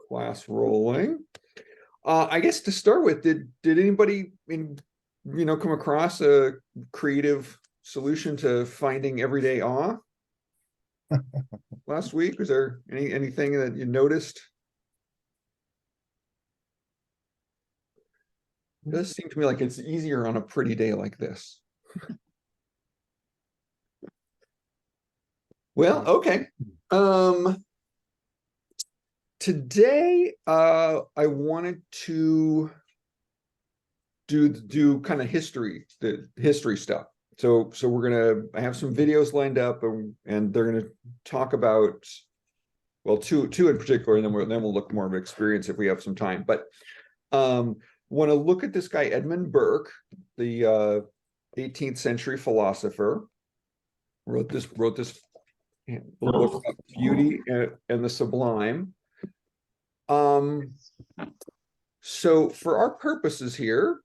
Class rolling. I guess to start with, did anybody come across a creative solution to finding everyday awe last week? Was there anything that you noticed? It does seem to me like it's easier on a pretty day like this. Well, okay. Today, I wanted to do kind of the history stuff. So I have some videos lined up, and they're gonna talk about, well, two in particular, and then we'll look more of an experience if we have some time. But want to look at this guy Edmund Burke, the 18th century philosopher, wrote this book about beauty and the sublime. So for our purposes here,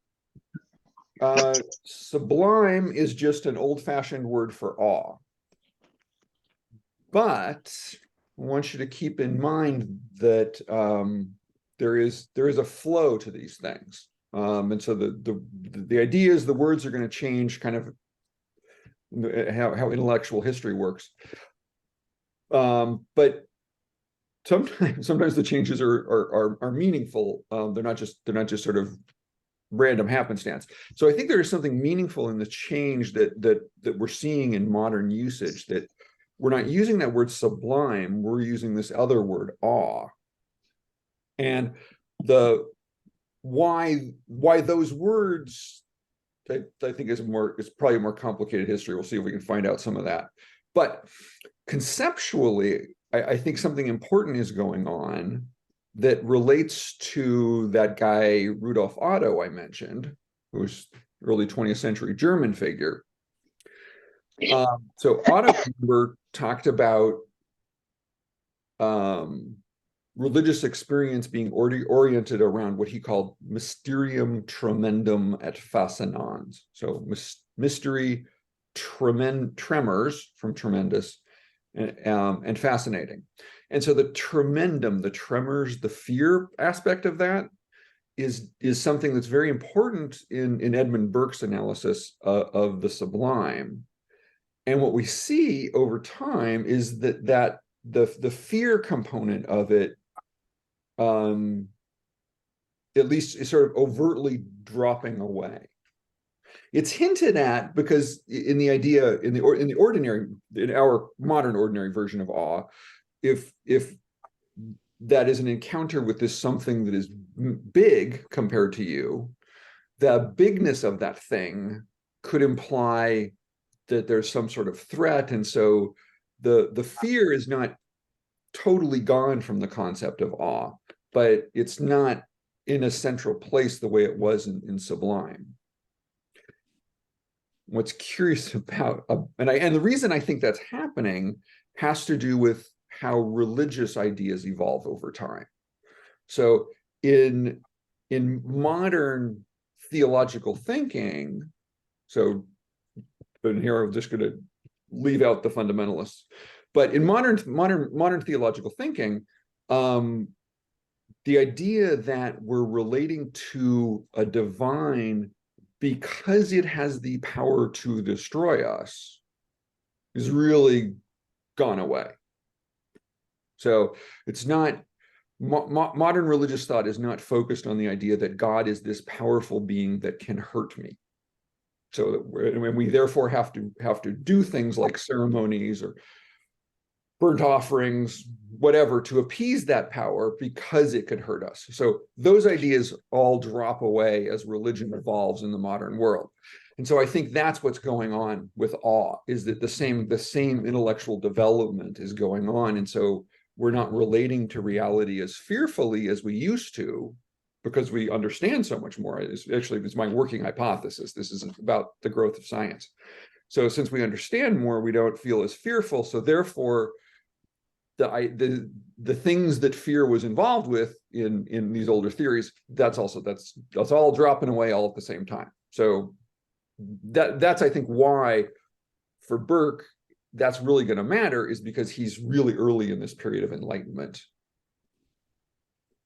sublime is just an old-fashioned word for awe. But I want you to keep in mind that there is a flow to these things. And so the idea is the words are going to change kind of how intellectual history works. But sometimes the changes are meaningful. They're not just sort of random happenstance. So I think there is something meaningful in the change that we're seeing in modern usage, that we're not using that word sublime, we're using this other word, awe. And why those words, I think is probably a more complicated history. We'll see if we can find out some of that. But conceptually, I think something important is going on that relates to that guy Rudolf Otto I mentioned, who was early 20th century German figure. So Otto talked about religious experience being oriented around what he called mysterium tremendum et fascinans. So mystery, tremors from tremendous, and fascinating. And so the tremendum, the tremors, the fear aspect of that is something that's very important in Edmund Burke's analysis of the sublime. And what we see over time is that the fear component of it, at least, is sort of overtly dropping away. It's hinted at because in our modern ordinary version of awe, if that is an encounter with this something that is big compared to you, the bigness of that thing could imply that there's some sort of threat, and so the fear is not totally gone from the concept of awe, but it's not in a central place the way it was in Sublime. What's curious about, and the reason I think that's happening has to do with how religious ideas evolve over time. So in modern theological thinking, but here I'm just going to leave out the fundamentalists, but in modern theological thinking, the idea that we're relating to a divine because it has the power to destroy us is really gone away. So it's not, modern religious thought is not focused on the idea that God is this powerful being that can hurt me. So we therefore have to do things like ceremonies or burnt offerings, whatever, to appease that power because it could hurt us. So those ideas all drop away as religion evolves in the modern world. And so I think that's what's going on with awe, is that the same intellectual development is going on. And so we're not relating to reality as fearfully as we used to, because we understand so much more. It's my working hypothesis. This is about the growth of science. So since we understand more, we don't feel as fearful. So therefore, the things that fear was involved with in these older theories, that's all dropping away all at the same time. So that's I think why for Burke that's really going to matter, is because he's really early in this period of enlightenment.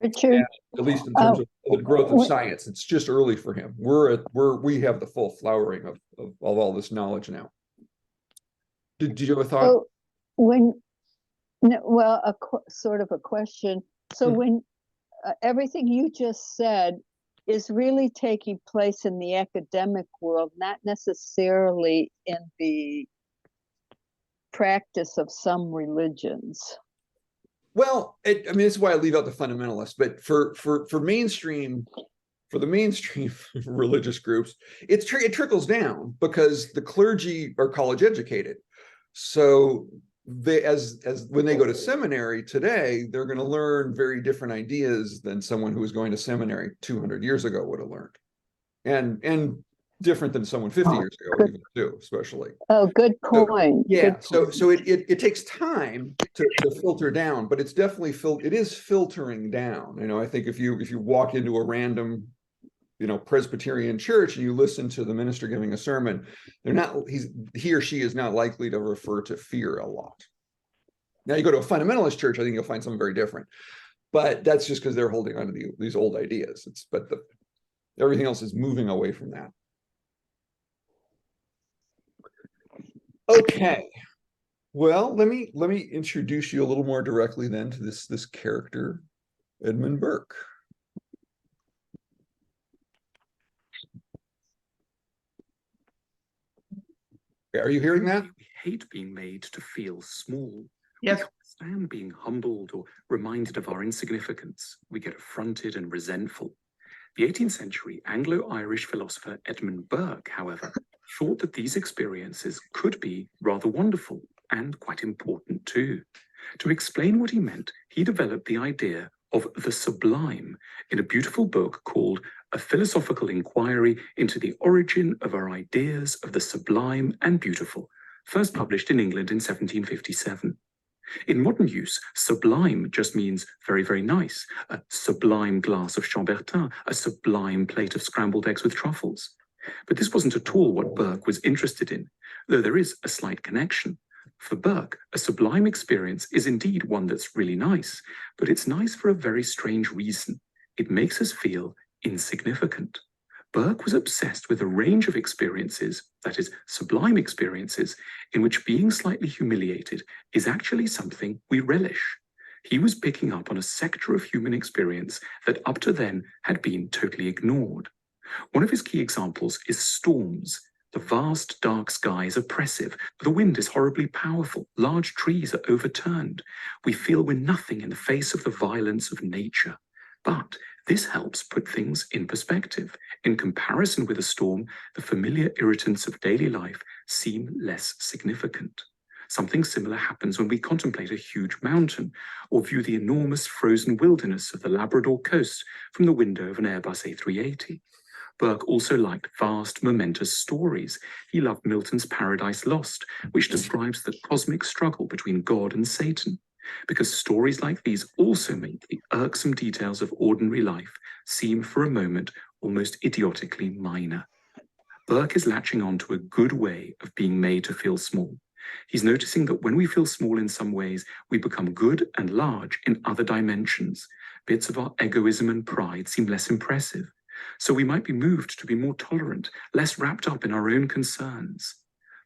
Richard, at least in uh, terms of the growth of science. It's just early for him. We have the full flowering of all this knowledge now. Did you have a thought? so when, well, sort of a question. So when everything you just said is really taking place in the academic world, not necessarily in the practice of some religions. Well, I mean, this is why I leave out the fundamentalists, but for the mainstream religious groups, it trickles down because the clergy are college educated. So they, as when they go to seminary today, they're going to learn very different ideas than someone who was going to seminary 200 years ago would have learned, and different than someone 50 years ago even too, especially. Oh, good point. Yeah, good point. so it takes time to filter down, but it's definitely it is filtering down. You know, I think if you walk into a random, you know, Presbyterian church and you listen to the minister giving a sermon, he or she is not likely to refer to fear a lot. Now you go to a fundamentalist church, I think you'll find something very different, but that's just because they're holding on to these old ideas. Everything else is moving away from that. Okay, well, let me introduce you a little more directly then to this character, Edmund Burke. Are you hearing that? We hate being made to feel small. Yes. We can't stand being humbled or reminded of our insignificance. We get affronted and resentful. The 18th century Anglo-Irish philosopher Edmund Burke, however, thought that these experiences could be rather wonderful and quite important too. To explain what he meant, he developed the idea of the sublime in a beautiful book called A Philosophical Inquiry into the Origin of Our Ideas of the Sublime and Beautiful, first published in England in 1757. In modern use, sublime just means very, very nice. A sublime glass of Chambertin, a sublime plate of scrambled eggs with truffles. But this wasn't at all what Burke was interested in, though there is a slight connection. For Burke, a sublime experience is indeed one that's really nice, but it's nice for a very strange reason. It makes us feel insignificant. Burke was obsessed with a range of experiences, that is, sublime experiences, in which being slightly humiliated is actually something we relish. He was picking up on a sector of human experience that up to then had been totally ignored. One of his key examples is storms. The vast dark sky is oppressive. The wind is horribly powerful. Large trees are overturned. We feel we're nothing in the face of the violence of nature. But this helps put things in perspective. In comparison with a storm, the familiar irritants of daily life seem less significant. Something similar happens when we contemplate a huge mountain or view the enormous frozen wilderness of the Labrador coast from the window of an Airbus A380. Burke also liked vast, momentous stories. He loved Milton's Paradise Lost, which describes the cosmic struggle between God and Satan, because stories like these also make the irksome details of ordinary life seem for a moment almost idiotically minor. Burke is latching on to a good way of being made to feel small. He's noticing that when we feel small in some ways, we become good and large in other dimensions. Bits of our egoism and pride seem less impressive. So we might be moved to be more tolerant, less wrapped up in our own concerns.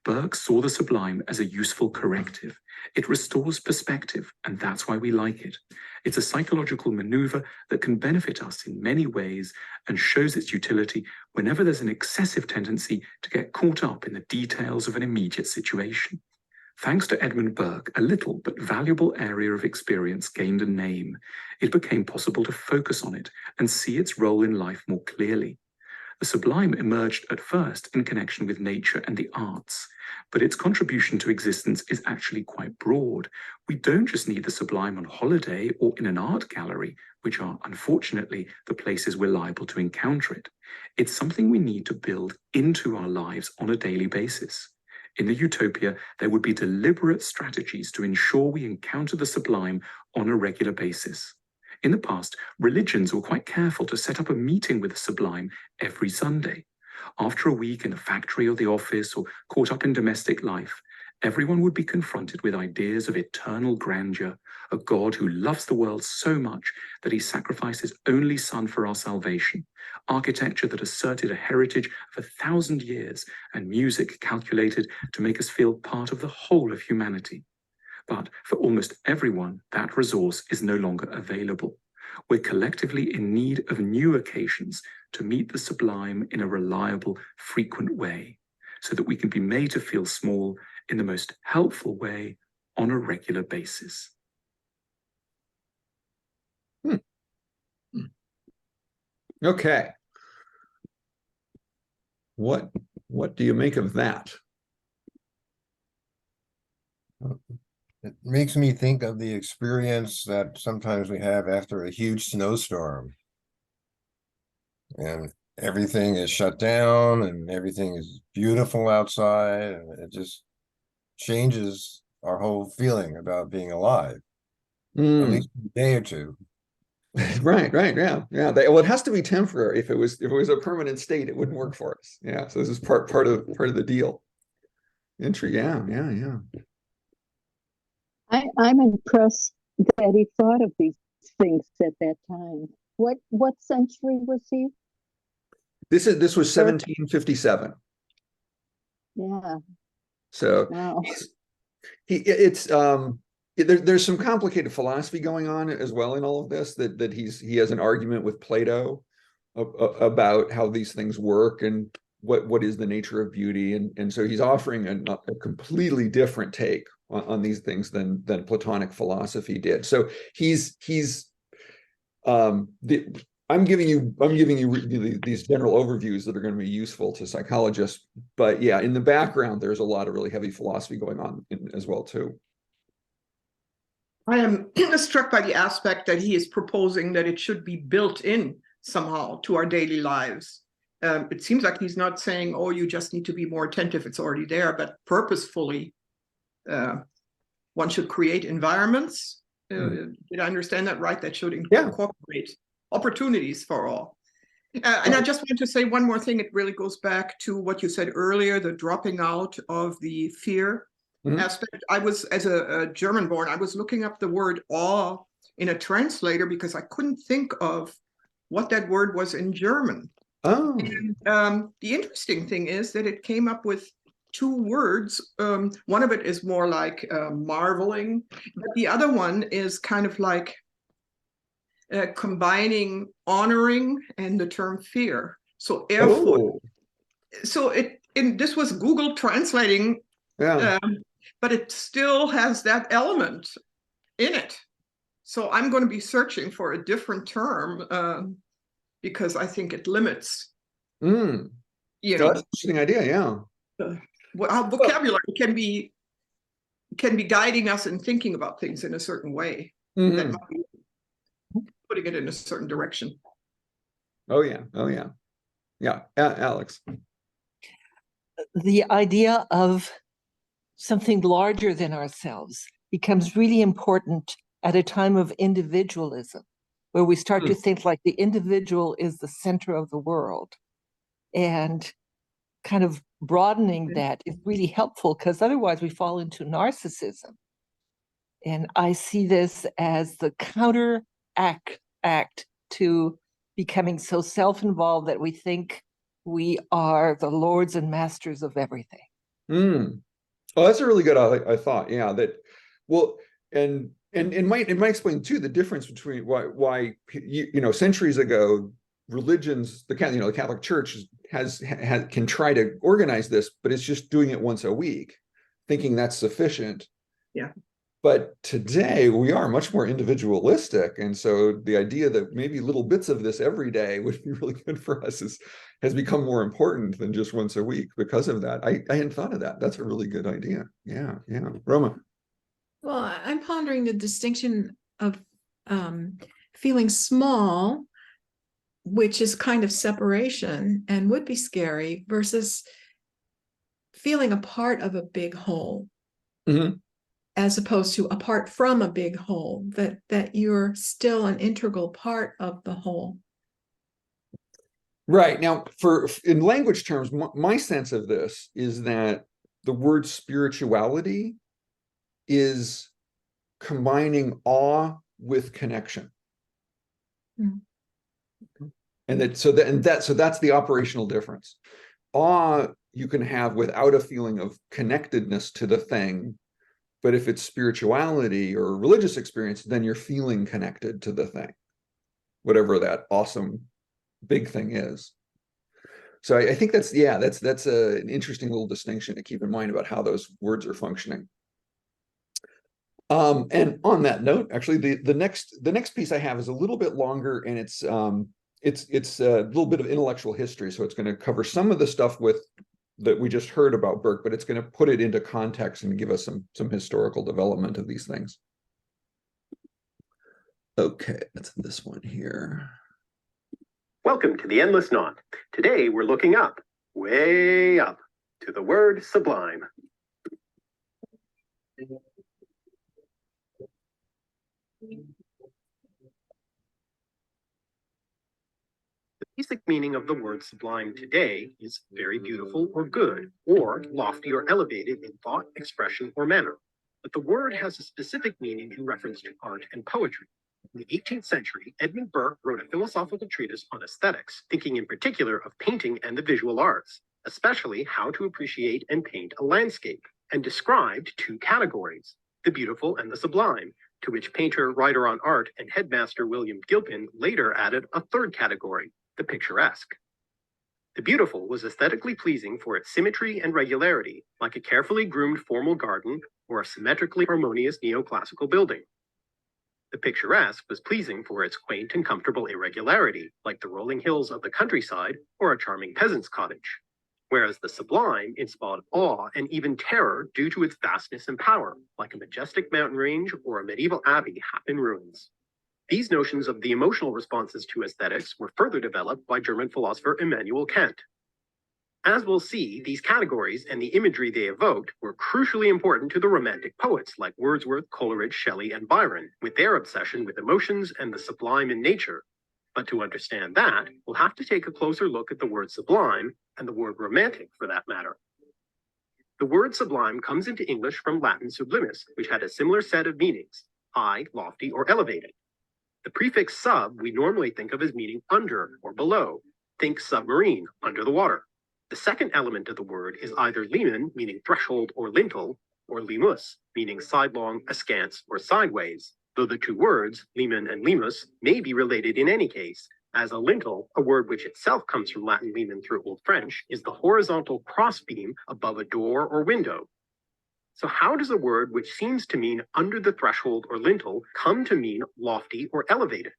Burke saw the sublime as a useful corrective. It restores perspective, and that's why we like it. It's a psychological maneuver that can benefit us in many ways and shows its utility whenever there's an excessive tendency to get caught up in the details of an immediate situation. Thanks to Edmund Burke, a little but valuable area of experience gained a name. It became possible to focus on it and see its role in life more clearly. The sublime emerged at first in connection with nature and the arts, but its contribution to existence is actually quite broad. We don't just need the sublime on holiday or in an art gallery, which are unfortunately the places we're liable to encounter it. It's something we need to build into our lives on a daily basis. In the utopia, there would be deliberate strategies to ensure we encounter the sublime on a regular basis. In the past, religions were quite careful to set up a meeting with the sublime every Sunday. After a week in the factory or the office or caught up in domestic life, everyone would be confronted with ideas of eternal grandeur, a God who loves the world so much that he sacrificed his only son for our salvation, architecture that asserted a heritage of 1,000 years, and music calculated to make us feel part of the whole of humanity. But for almost everyone, that resource is no longer available. We're collectively in need of new occasions to meet the sublime in a reliable, frequent way, so that we can be made to feel small in the most helpful way on a regular basis. Okay. What do you make of that? It makes me think of the experience that sometimes we have after a huge snowstorm. And everything is shut down and everything is beautiful outside, and it just changes our whole feeling about being alive, at least a day or two. Right, yeah. Well, it has to be temporary. If it was a permanent state, it wouldn't work for us. Yeah, so this is part of the deal. Yeah. I'm impressed that he thought of these things at that time. What century was he? This was 1757. Yeah. So Wow. there's some complicated philosophy going on as well in all of this, that he has an argument with Plato about how these things work and what is the nature of beauty, and so he's offering a completely different take on these things than Platonic philosophy did. So I'm giving you these general overviews that are going to be useful to psychologists, but yeah, in the background there's a lot of really heavy philosophy going on as well too. I am struck by the aspect that he is proposing that it should be built in somehow to our daily lives. It seems like he's not saying, oh, you just need to be more attentive, it's already there, but purposefully one should create environments. Did I understand that right? That should incorporate opportunities for all. And I just want to say one more thing. It really goes back to what you said earlier, the dropping out of the fear aspect. I was, as a German born, I was looking up the word awe in a translator because I couldn't think of what that word was in German. Oh. And the interesting thing is that it came up with two words. One of it is more like marveling, but the other one is kind of like combining honoring and the term fear. So Ehrfurcht. So this was Google translating, but it still has that element in it. So I'm going to be searching for a different term because I think it limits. You know, that's an interesting idea. Yeah. Our vocabulary can be guiding us in thinking about things in a certain way. That might be putting it in a certain direction. Oh yeah. Alex. The idea of something larger than ourselves becomes really important at a time of individualism, where we start to think like the individual is the center of the world. And kind of broadening that is really helpful, because otherwise we fall into narcissism. And I see this as the counteract to becoming so self-involved that we think we are the lords and masters of everything. Oh, that's a really good thought. Yeah, that well, and it might explain too the difference between why centuries ago religions, the Catholic Church can try to organize this, but it's just doing it once a week, thinking that's sufficient. Yeah. But today we are much more individualistic, and so the idea that maybe little bits of this every day would be really good for us has become more important than just once a week because of that. I hadn't thought of that. That's a really good idea. Yeah. Roma. Well, I'm pondering the distinction of feeling small, which is kind of separation and would be scary, versus feeling a part of a big whole. As opposed to apart from a big whole, that you're still an integral part of the whole. Right. Now, in language terms, my sense of this is that the word spirituality is combining awe with connection. Hmm. And that's the operational difference. Awe you can have without a feeling of connectedness to the thing, but if it's spirituality or religious experience, then you're feeling connected to the thing, whatever that awesome big thing is. So I think that's an interesting little distinction to keep in mind about how those words are functioning. And on that note, actually, the next piece I have is a little bit longer, and it's a little bit of intellectual history. So it's going to cover some of the stuff that we just heard about Burke, but it's going to put it into context and give us some historical development of these things. Okay, that's this one here. Welcome to the Endless Knot. Today we're looking up, way up, to the word sublime. The basic meaning of the word sublime today is very beautiful or good, or lofty or elevated in thought, expression, or manner. But the word has a specific meaning in reference to art and poetry. In the 18th century, Edmund Burke wrote a philosophical treatise on aesthetics, thinking in particular of painting and the visual arts, especially how to appreciate and paint a landscape, and described two categories, the beautiful and the sublime, to which painter, writer on art, and headmaster William Gilpin later added a third category, the picturesque. The beautiful was aesthetically pleasing for its symmetry and regularity, like a carefully groomed formal garden or a symmetrically harmonious neoclassical building. The picturesque was pleasing for its quaint and comfortable irregularity, like the rolling hills of the countryside or a charming peasant's cottage. Whereas the sublime inspired awe and even terror due to its vastness and power, like a majestic mountain range or a medieval abbey half in ruins. These notions of the emotional responses to aesthetics were further developed by German philosopher Immanuel Kant. As we'll see, these categories and the imagery they evoked were crucially important to the Romantic poets like Wordsworth, Coleridge, Shelley, and Byron, with their obsession with emotions and the sublime in nature. But to understand that, we'll have to take a closer look at the word sublime, and the word romantic for that matter. The word sublime comes into English from Latin sublimis, which had a similar set of meanings, high, lofty, or elevated. The prefix sub we normally think of as meaning under or below. Think submarine, under the water. The second element of the word is either limen, meaning threshold or lintel, or limus, meaning sidelong, askance, or sideways, though the two words, limen and limus, may be related in any case, as a lintel, a word which itself comes from Latin limen through Old French, is the horizontal crossbeam above a door or window. So how does a word which seems to mean under the threshold or lintel come to mean lofty or elevated?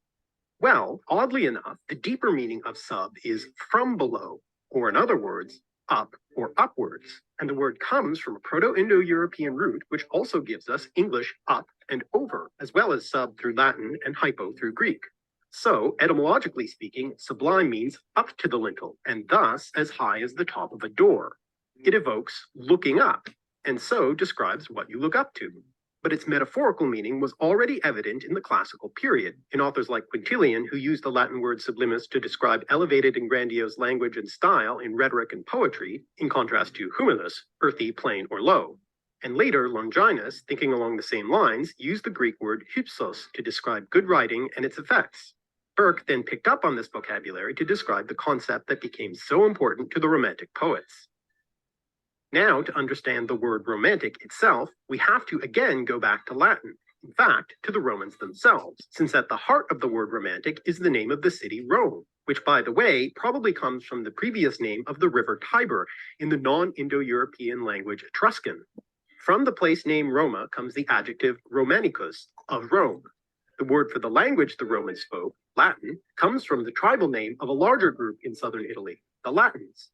Well, oddly enough, the deeper meaning of sub is from below, or in other words, up or upwards. And the word comes from a Proto-Indo-European root, which also gives us English up and over, as well as sub through Latin and hypo through Greek. So, etymologically speaking, sublime means up to the lintel, and thus as high as the top of a door. It evokes looking up, and so describes what you look up to. But its metaphorical meaning was already evident in the classical period, in authors like Quintilian, who used the Latin word sublimis to describe elevated and grandiose language and style in rhetoric and poetry, in contrast to humilus, earthy, plain, or low. And later, Longinus, thinking along the same lines, used the Greek word hypsos to describe good writing and its effects. Burke then picked up on this vocabulary to describe the concept that became so important to the Romantic poets. Now, to understand the word romantic itself, we have to again go back to Latin, in fact, to the Romans themselves, since at the heart of the word romantic is the name of the city Rome, which, by the way, probably comes from the previous name of the river Tiber in the non-Indo-European language Etruscan. From the place name Roma comes the adjective Romanicus, of Rome. The word for the language the Romans spoke, Latin, comes from the tribal name of a larger group in southern Italy, the Latins.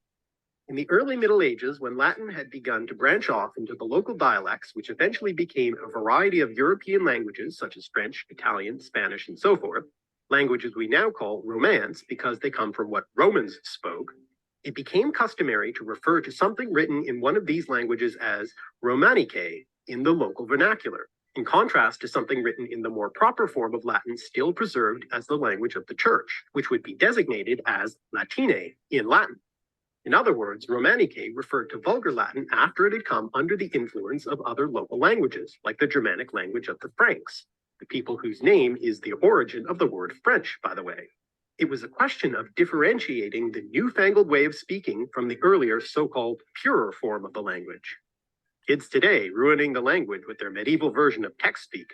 In the early Middle Ages, when Latin had begun to branch off into the local dialects, which eventually became a variety of European languages such as French, Italian, Spanish, and so forth, languages we now call Romance because they come from what Romans spoke, it became customary to refer to something written in one of these languages as Romanicae in the local vernacular, in contrast to something written in the more proper form of Latin still preserved as the language of the Church, which would be designated as Latine in Latin. In other words, Romanike referred to Vulgar Latin after it had come under the influence of other local languages, like the Germanic language of the Franks, the people whose name is the origin of the word French, by the way. It was a question of differentiating the newfangled way of speaking from the earlier so-called purer form of the language. Kids today ruining the language with their medieval version of text speak.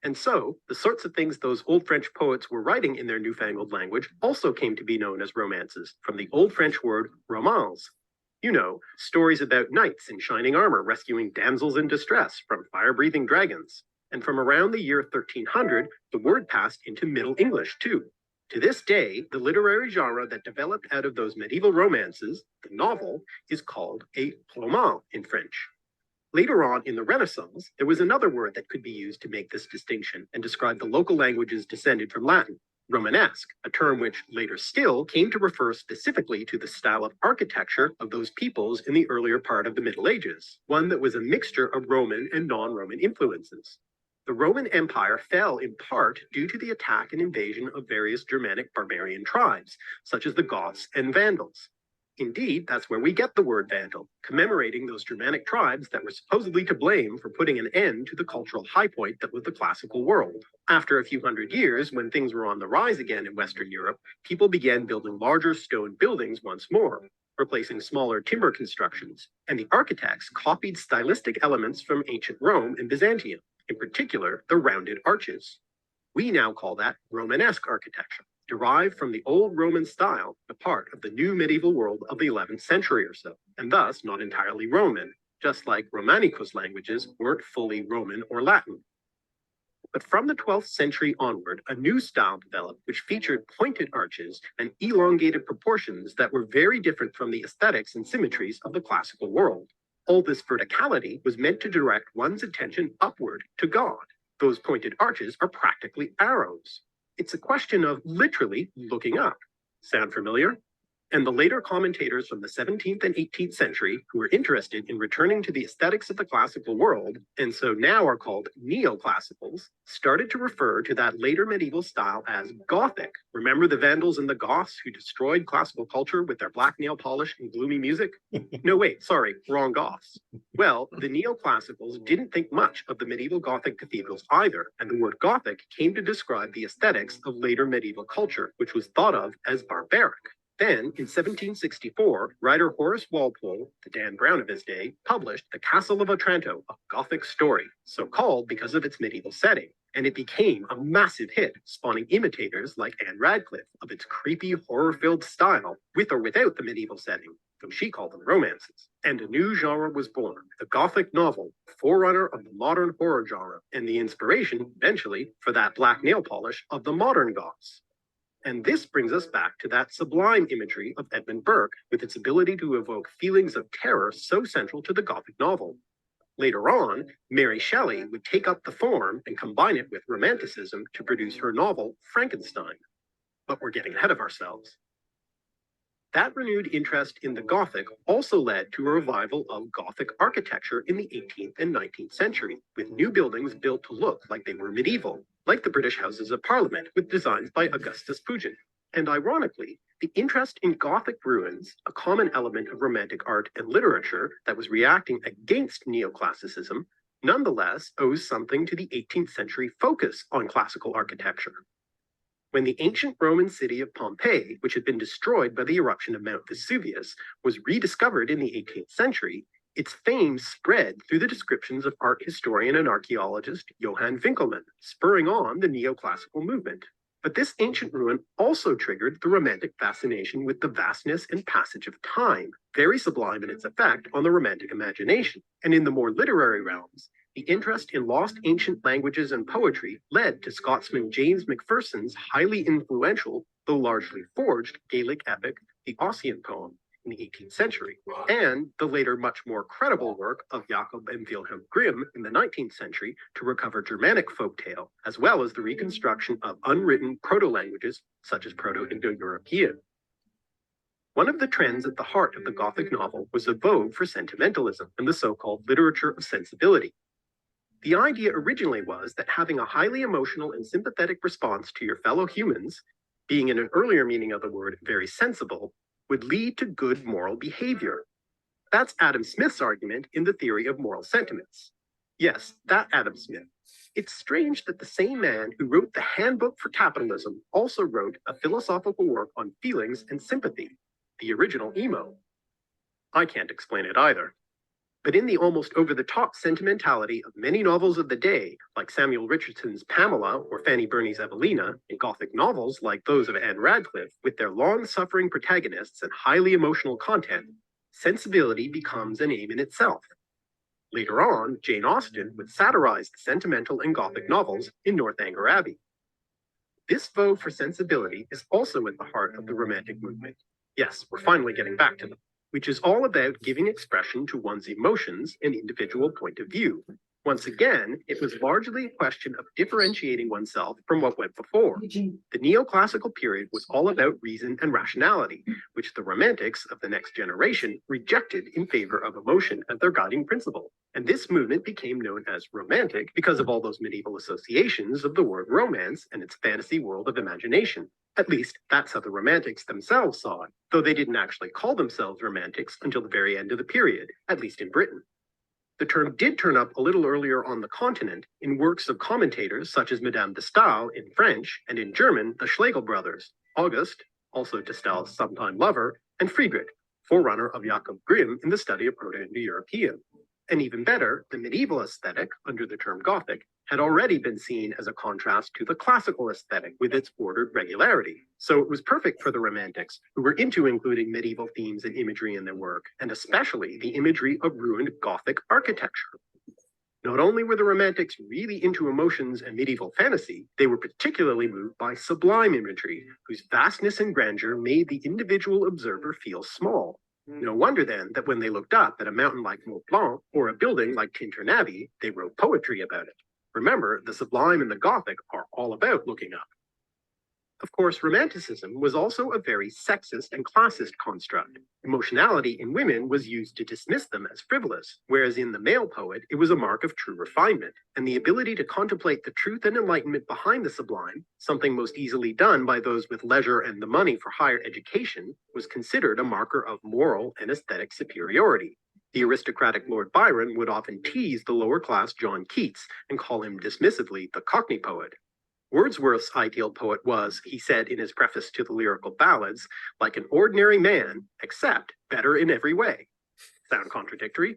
And so, the sorts of things those old French poets were writing in their newfangled language also came to be known as romances, from the old French word romance. You know, stories about knights in shining armor rescuing damsels in distress from fire-breathing dragons. And from around the year 1300, the word passed into Middle English too. To this day, the literary genre that developed out of those medieval romances, the novel, is called a roman in French. Later on in the Renaissance, there was another word that could be used to make this distinction and describe the local languages descended from Latin, Romanesque, a term which later still came to refer specifically to the style of architecture of those peoples in the earlier part of the Middle Ages, one that was a mixture of Roman and non-Roman influences. The Roman Empire fell in part due to the attack and invasion of various Germanic barbarian tribes, such as the Goths and Vandals. Indeed, that's where we get the word Vandal, commemorating those Germanic tribes that were supposedly to blame for putting an end to the cultural high point that was the classical world. After a few hundred years, when things were on the rise again in Western Europe, people began building larger stone buildings once more, replacing smaller timber constructions, and the architects copied stylistic elements from ancient Rome and Byzantium, in particular the rounded arches. We now call that Romanesque architecture, derived from the old Roman style, a part of the new medieval world of the 11th century or so, and thus not entirely Roman, just like Romanicus languages weren't fully Roman or Latin. But from the 12th century onward, a new style developed which featured pointed arches and elongated proportions that were very different from the aesthetics and symmetries of the classical world. All this verticality was meant to direct one's attention upward to God. Those pointed arches are practically arrows. It's a question of literally looking up. Sound familiar? And the later commentators from the 17th and 18th century who were interested in returning to the aesthetics of the classical world, and so now are called neoclassicals, started to refer to that later medieval style as Gothic. Remember the Vandals and the Goths who destroyed classical culture with their black nail polish and gloomy music? No, wait, sorry, wrong Goths. Well, the neoclassicals didn't think much of the medieval Gothic cathedrals either, and the word Gothic came to describe the aesthetics of later medieval culture, which was thought of as barbaric. Then, in 1764, writer Horace Walpole, the Dan Brown of his day, published The Castle of Otranto, a Gothic story, so called because of its medieval setting, and it became a massive hit, spawning imitators like Anne Radcliffe of its creepy, horror-filled style, with or without the medieval setting, though she called them romances. And a new genre was born, the Gothic novel, forerunner of the modern horror genre, and the inspiration, eventually, for that black nail polish of the modern Goths. And this brings us back to that sublime imagery of Edmund Burke, with its ability to evoke feelings of terror so central to the Gothic novel. Later on, Mary Shelley would take up the form and combine it with Romanticism to produce her novel, Frankenstein. But we're getting ahead of ourselves. That renewed interest in the Gothic also led to a revival of Gothic architecture in the 18th and 19th century, with new buildings built to look like they were medieval, like the British Houses of Parliament with designs by Augustus Pugin. And ironically, the interest in Gothic ruins, a common element of Romantic art and literature that was reacting against neoclassicism, nonetheless owes something to the 18th century focus on classical architecture. When the ancient Roman city of Pompeii, which had been destroyed by the eruption of Mount Vesuvius, was rediscovered in the 18th century, its fame spread through the descriptions of art historian and archaeologist Johann Winkelmann, spurring on the neoclassical movement. But this ancient ruin also triggered the Romantic fascination with the vastness and passage of time, very sublime in its effect on the Romantic imagination. And in the more literary realms, the interest in lost ancient languages and poetry led to Scotsman James Macpherson's highly influential, though largely forged, Gaelic epic, the Ossian poem, in the 18th century, and the later much more credible work of Jacob and Wilhelm Grimm in the 19th century to recover Germanic folktale, as well as the reconstruction of unwritten proto-languages such as Proto-Indo-European. One of the trends at the heart of the Gothic novel was a vogue for sentimentalism and the so-called literature of sensibility. The idea originally was that having a highly emotional and sympathetic response to your fellow humans, being in an earlier meaning of the word very sensible, would lead to good moral behavior. That's Adam Smith's argument in the theory of moral sentiments. Yes, that Adam Smith. It's strange that the same man who wrote the Handbook for Capitalism also wrote a philosophical work on feelings and sympathy, the original emo. I can't explain it either. But in the almost over-the-top sentimentality of many novels of the day, like Samuel Richardson's Pamela or Fanny Burney's Evelina, and Gothic novels like those of Anne Radcliffe, with their long-suffering protagonists and highly emotional content, sensibility becomes an aim in itself. Later on, Jane Austen would satirize the sentimental and Gothic novels in Northanger Abbey. This vogue for sensibility is also at the heart of the Romantic movement. Yes, we're finally getting back to them, which is all about giving expression to one's emotions and individual point of view. Once again, it was largely a question of differentiating oneself from what went before. The neoclassical period was all about reason and rationality, which the Romantics of the next generation rejected in favor of emotion as their guiding principle. And this movement became known as Romantic because of all those medieval associations of the word romance and its fantasy world of imagination. At least, that's how the Romantics themselves saw it, though they didn't actually call themselves Romantics until the very end of the period, at least in Britain. The term did turn up a little earlier on the continent in works of commentators such as Madame de Stael in French, and in German, the Schlegel brothers, August, also de Stael's sometime lover, and Friedrich, forerunner of Jakob Grimm in the study of Proto-Indo-European. And even better, the medieval aesthetic, under the term Gothic, had already been seen as a contrast to the classical aesthetic with its ordered regularity. So it was perfect for the Romantics, who were into including medieval themes and imagery in their work, and especially the imagery of ruined Gothic architecture. Not only were the Romantics really into emotions and medieval fantasy, they were particularly moved by sublime imagery, whose vastness and grandeur made the individual observer feel small. No wonder then that when they looked up at a mountain like Mont Blanc or a building like Tintern Abbey, they wrote poetry about it. Remember, the sublime and the Gothic are all about looking up. Of course, Romanticism was also a very sexist and classist construct. Emotionality in women was used to dismiss them as frivolous, whereas in the male poet, it was a mark of true refinement, and the ability to contemplate the truth and enlightenment behind the sublime, something most easily done by those with leisure and the money for higher education, was considered a marker of moral and aesthetic superiority. The aristocratic Lord Byron would often tease the lower-class John Keats and call him dismissively the Cockney poet. Wordsworth's ideal poet was, he said in his preface to the lyrical ballads, like an ordinary man, except better in every way. Sound contradictory?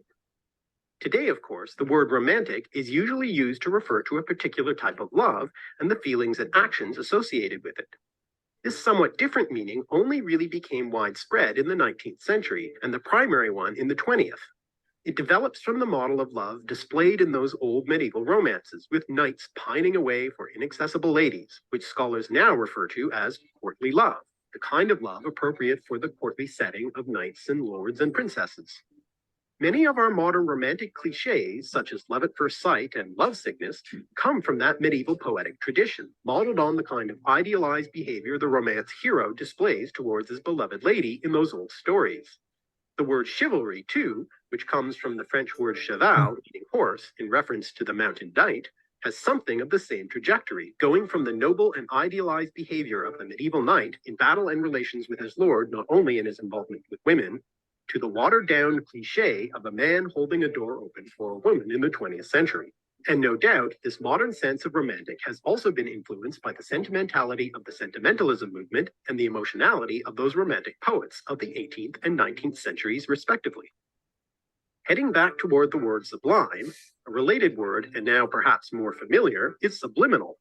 Today, of course, the word romantic is usually used to refer to a particular type of love and the feelings and actions associated with it. This somewhat different meaning only really became widespread in the 19th century, and the primary one in the 20th. It develops from the model of love displayed in those old medieval romances, with knights pining away for inaccessible ladies, which scholars now refer to as courtly love, the kind of love appropriate for the courtly setting of knights and lords and princesses. Many of our modern romantic cliches, such as love at first sight and lovesickness, come from that medieval poetic tradition, modeled on the kind of idealized behavior the romance hero displays towards his beloved lady in those old stories. The word chivalry, too, which comes from the French word cheval, meaning horse, in reference to the mounted knight, has something of the same trajectory, going from the noble and idealized behavior of the medieval knight in battle and relations with his lord, not only in his involvement with women, to the watered-down cliché of a man holding a door open for a woman in the 20th century. And no doubt, this modern sense of romantic has also been influenced by the sentimentality of the sentimentalism movement and the emotionality of those romantic poets of the 18th and 19th centuries, respectively. Heading back toward the word sublime, a related word, and now perhaps more familiar, is subliminal.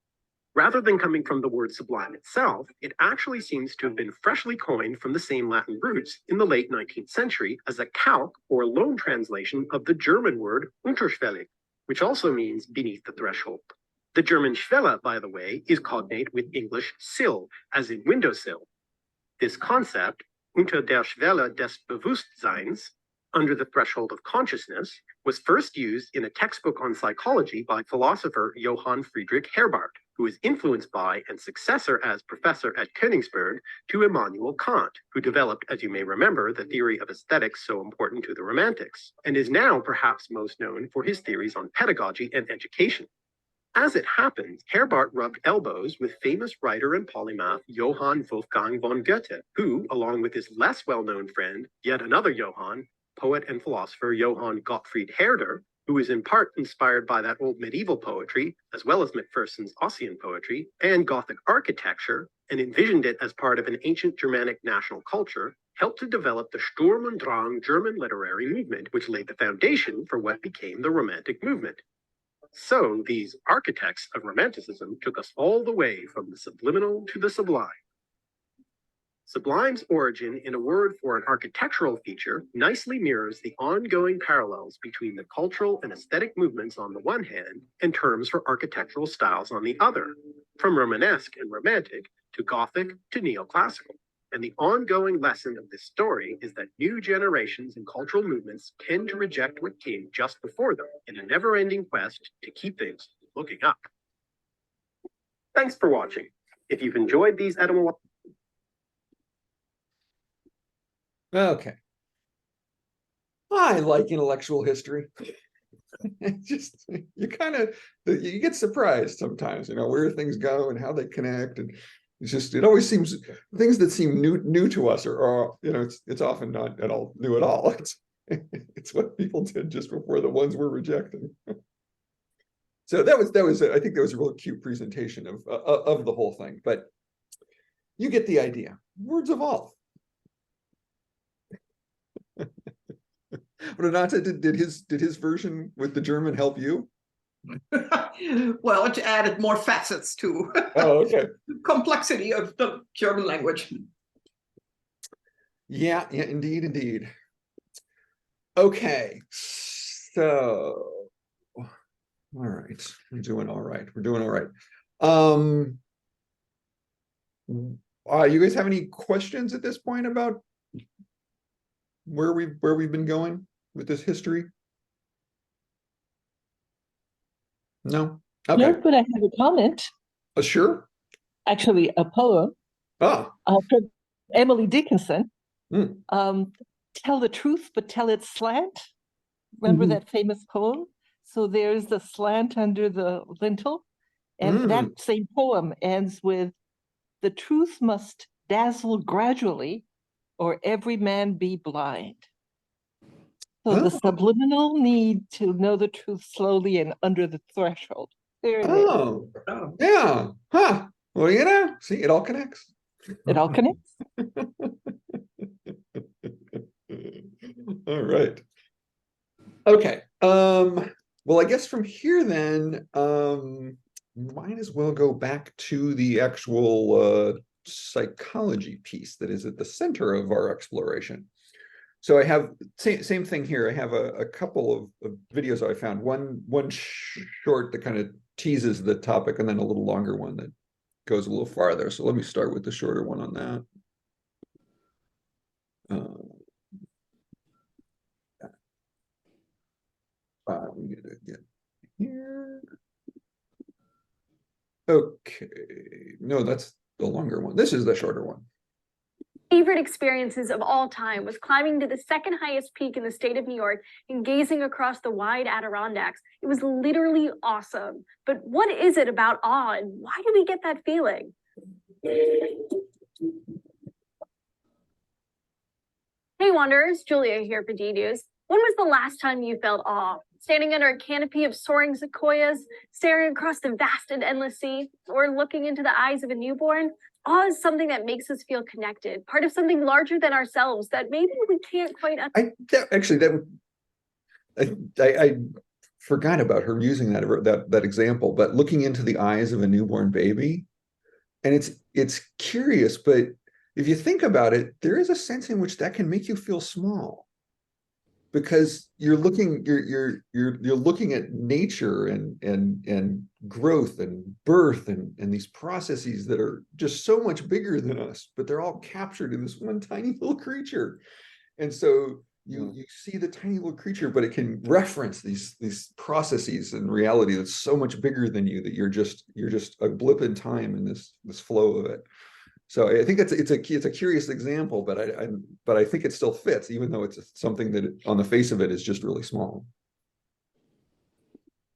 Rather than coming from the word sublime itself, it actually seems to have been freshly coined from the same Latin roots in the late 19th century as a calque or loan translation of the German word unterschwellig, which also means beneath the threshold. The German Schwelle, by the way, is cognate with English sill, as in windowsill. This concept, unter der Schwelle des Bewusstseins, under the threshold of consciousness, was first used in a textbook on psychology by philosopher Johann Friedrich Herbart, who was influenced by and successor as professor at Königsberg to Immanuel Kant, who developed, as you may remember, the theory of aesthetics so important to the Romantics, and is now perhaps most known for his theories on pedagogy and education. As it happens, Herbart rubbed elbows with famous writer and polymath Johann Wolfgang von Goethe, who, along with his less well-known friend, yet another Johann, poet and philosopher Johann Gottfried Herder, who is in part inspired by that old medieval poetry, as well as Macpherson's Ossian poetry, and Gothic architecture, and envisioned it as part of an ancient Germanic national culture, helped to develop the Sturm und Drang German literary movement, which laid the foundation for what became the Romantic movement. So these architects of Romanticism took us all the way from the subliminal to the sublime. Sublime's origin in a word for an architectural feature nicely mirrors the ongoing parallels between the cultural and aesthetic movements on the one hand and terms for architectural styles on the other, from Romanesque and Romantic to Gothic to neoclassical. And the ongoing lesson of this story is that new generations and cultural movements tend to reject what came just before them in a never-ending quest to keep things looking up. Thanks for watching. If you've enjoyed these etymological Okay. I like intellectual history. Just you get surprised sometimes, where things go and how they connect, and it always seems things that seem new to us are it's often not at all new at all. It's what people did just before the ones we're rejecting. So that was I think that was a real cute presentation of the whole thing, but you get the idea. Words evolve. Renata, did his version with the German help you? Well, it added more facets to Oh, okay. the complexity of the German language. Yeah, indeed. Okay, so all right, we're doing all right. You guys have any questions at this point about where we've been going with this history? No? Okay. No, but I have a comment. Sure. Actually, a poem Oh. from Emily Dickinson. Mm. Tell the truth, but tell it slant. Remember that famous poem? So there's the slant under the lintel. And that same poem ends with, the truth must dazzle gradually, or every man be blind. So the subliminal need to know the truth slowly and under the threshold. There it is. Oh. Yeah. Huh. Well, see, it all connects. It all connects. All right. Okay. Well, I guess from here then, might as well go back to the actual psychology piece that is at the center of our exploration. So I have same thing here. I have a couple of videos I found. One short that kind of teases the topic, and then a little longer one that goes a little farther. So let me start with the shorter one on that. We gotta get here. Okay, no, that's the longer one. This is the shorter one. Favorite experiences of all time was climbing to the second highest peak in the state of New York and gazing across the wide Adirondacks. It was literally awesome. But what is it about awe, and why do we get that feeling? Hey Wanderers, Julia here for D-News. When was the last time you felt awe? Standing under a canopy of soaring sequoias, staring across the vast and endless sea, or looking into the eyes of a newborn? Awe is something that makes us feel connected, part of something larger than ourselves that maybe we can't quite. I forgot about her using that example, but looking into the eyes of a newborn baby, and it's curious, but if you think about it, there is a sense in which that can make you feel small, because you're looking at nature and growth and birth and these processes that are just so much bigger than us, but they're all captured in this one tiny little creature. And so you see the tiny little creature, but it can reference these processes and reality that's so much bigger than you, that you're just a blip in time in this flow of it. So I think it's a curious example, but I think it still fits, even though it's something that on the face of it is just really small.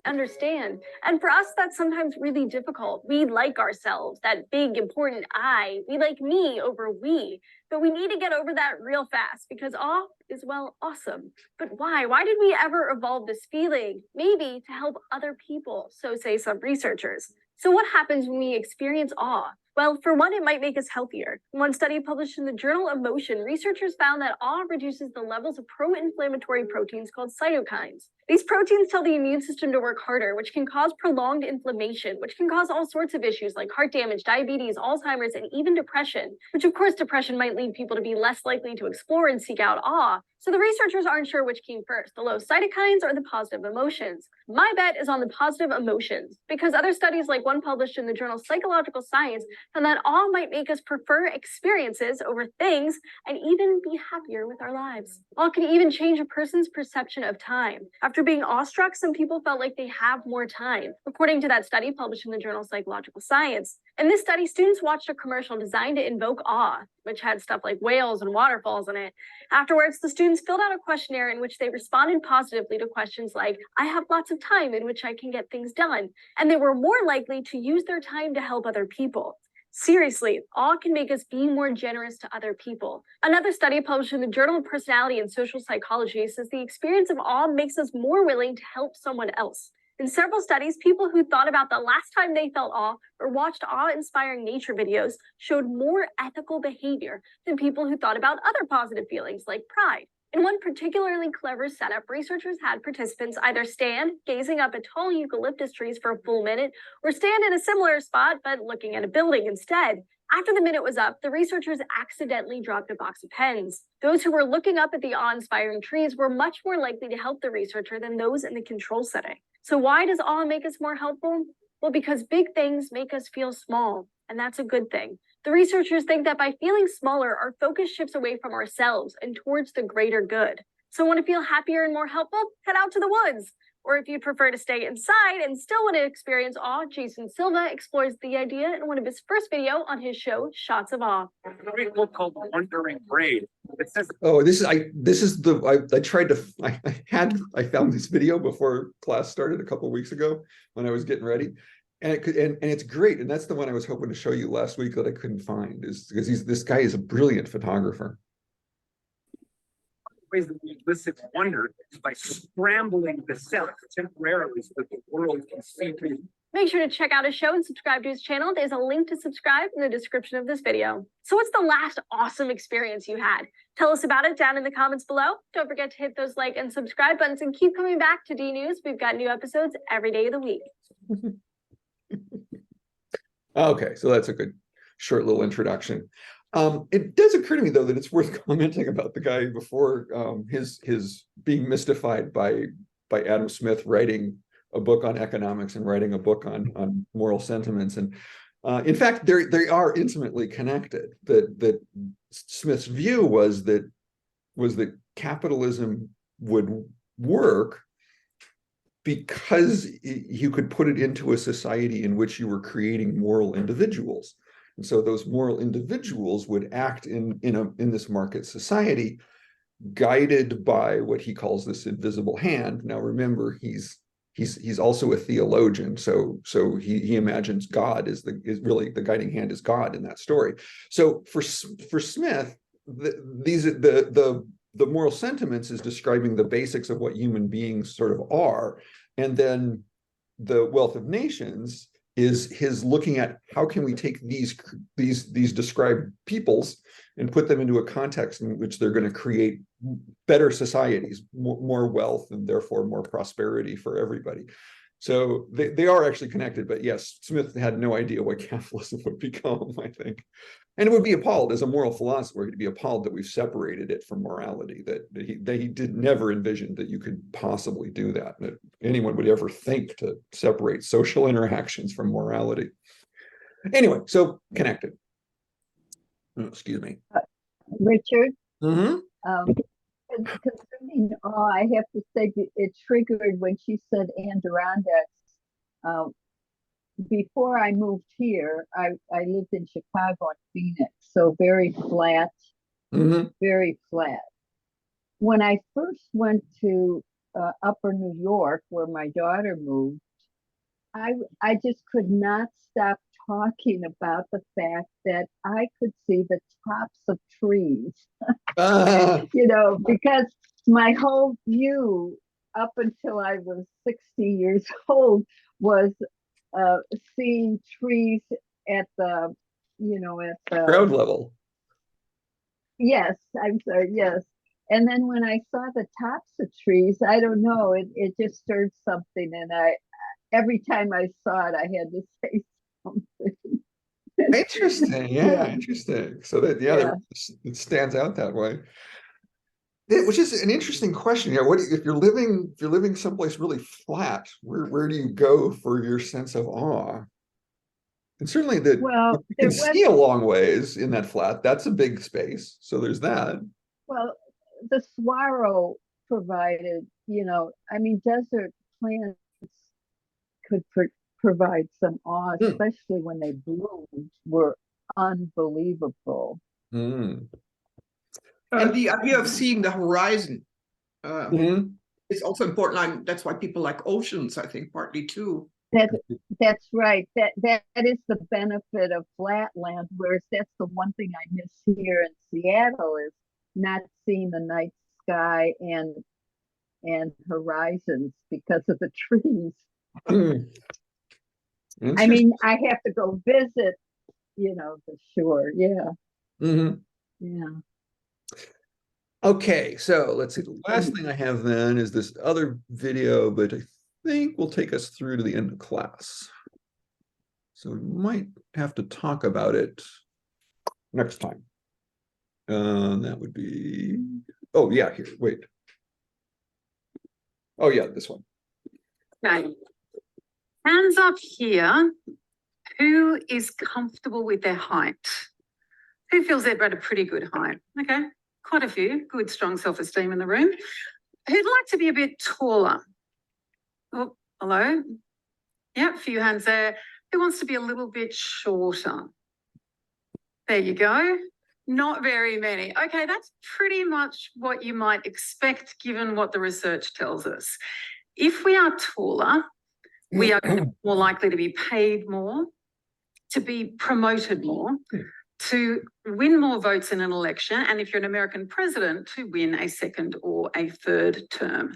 understand. And for us, that's sometimes really difficult. We like ourselves, that big, important I. We like me over we. But we need to get over that real fast because awe is, well, awesome. But why? Why did we ever evolve this feeling? Maybe to help other people, so say some researchers. So what happens when we experience awe? Well, for one, it might make us healthier. In one study published in the journal of Motion, researchers found that awe reduces the levels of pro-inflammatory proteins called cytokines. These proteins tell the immune system to work harder, which can cause prolonged inflammation, which can cause all sorts of issues like heart damage, diabetes, Alzheimer's, and even depression, which of course depression might lead people to be less likely to explore and seek out awe. So the researchers aren't sure which came first, the low cytokines or the positive emotions. My bet is on the positive emotions, because other studies like one published in the journal Psychological Science found that awe might make us prefer experiences over things and even be happier with our lives. Awe can even change a person's perception of time. After being awestruck, some people felt like they have more time, according to that study published in the journal Psychological Science. In this study, students watched a commercial designed to invoke awe, which had stuff like whales and waterfalls in it. Afterwards, the students filled out a questionnaire in which they responded positively to questions like, I have lots of time in which I can get things done, and they were more likely to use their time to help other people. Seriously, awe can make us be more generous to other people. Another study published in the Journal of Personality and Social Psychology says the experience of awe makes us more willing to help someone else. In several studies, people who thought about the last time they felt awe or watched awe-inspiring nature videos showed more ethical behavior than people who thought about other positive feelings like pride. In one particularly clever setup, researchers had participants either stand, gazing up at tall eucalyptus trees for a full minute, or stand in a similar spot but looking at a building instead. After the minute was up, the researchers accidentally dropped a box of pens. Those who were looking up at the awe-inspiring trees were much more likely to help the researcher than those in the control setting. So why does awe make us more helpful? Well, because big things make us feel small, and that's a good thing. The researchers think that by feeling smaller, our focus shifts away from ourselves and towards the greater good. So want to feel happier and more helpful? Head out to the woods. Or if you'd prefer to stay inside and still want to experience awe, Jason Silva explores the idea in one of his first videos on his show, Shots of Awe. A great book called The Wandering Braid. It says, Oh, I found this video before class started a couple of weeks ago when I was getting ready. And it's great. And that's the one I was hoping to show you last week that I couldn't find, is because this guy is a brilliant photographer. ways that we elicit wonder is by scrambling the self temporarily so that the world can see through. Make sure to check out his show and subscribe to his channel. There's a link to subscribe in the description of this video. So what's the last awesome experience you had? Tell us about it down in the comments below. Don't forget to hit those like and subscribe buttons and keep coming back to D News. We've got new episodes every day of the week. Okay, so that's a good short little introduction. It does occur to me though that it's worth commenting about the guy before, his being mystified by Adam Smith writing a book on economics and writing a book on moral sentiments. And in fact, they are intimately connected. That Smith's view was that capitalism would work because you could put it into a society in which you were creating moral individuals. And so those moral individuals would act in this market society, guided by what he calls this invisible hand. Now, remember, he's also a theologian, so he imagines God is really the guiding hand is God in that story. So for Smith, the moral sentiments is describing the basics of what human beings sort of are, and then the Wealth of Nations is his looking at how can we take these described peoples and put them into a context in which they're going to create better societies, more wealth, and therefore more prosperity for everybody. So they are actually connected, but yes, Smith had no idea what capitalism would become, I think. And it would be appalled, as a moral philosopher, he'd be appalled that we've separated it from morality, that he did never envision that you could possibly do that anyone would ever think to separate social interactions from morality. Anyway, so connected. Oh, excuse me. Richard, Mm-hmm. concerning awe, I have to say it triggered when she said Adirondacks. Before I moved here, I lived in Chicago and Phoenix, so very flat, very flat. When I first went to Upper New York, where my daughter moved, I just could not stop talking about the fact that I could see the tops of trees, Ah, because my whole view up until I was 60 years old was seeing trees at the, at the, ground level. yes, I'm sorry, yes. And then when I saw the tops of trees, I don't know, it just stirred something. And every time I saw it, I had to say something. Interesting. Yeah, interesting. So that, Yeah. it stands out that way. Which is an interesting question. Yeah, what if you're living someplace really flat, where do you go for your sense of awe? And certainly that Well, you there can was, see a long ways in that flat. That's a big space. So there's that. well, the saguaro provided, desert plants could provide some awe, Hmm. especially when they bloomed, were unbelievable. Mm. And the idea of seeing the horizon Mhm. is also important. That's why people like oceans, I think, partly too. That's right. That is the benefit of flatland, whereas that's the one thing I miss here in Seattle is not seeing the night sky and horizons because of the trees. Mm. I mean, I have to go visit, the shore. Yeah, Mhm. yeah. Okay, so let's see. The last thing I have then is this other video, but I think will take us through to the end of class. So we might have to talk about it next time. That would be, oh yeah, here, wait. Oh yeah, this one. Okay. Hands up here. Who is comfortable with their height? Who feels they're at a pretty good height? Okay, quite a few. Good, strong self-esteem in the room. Who'd like to be a bit taller? Oh, hello. Yeah, a few hands there. Who wants to be a little bit shorter? There you go. Not very many. Okay, that's pretty much what you might expect given what the research tells us. If we are taller, we are more likely to be paid more, to be promoted more, to win more votes in an election, and if you're an American president, to win a second or a third term.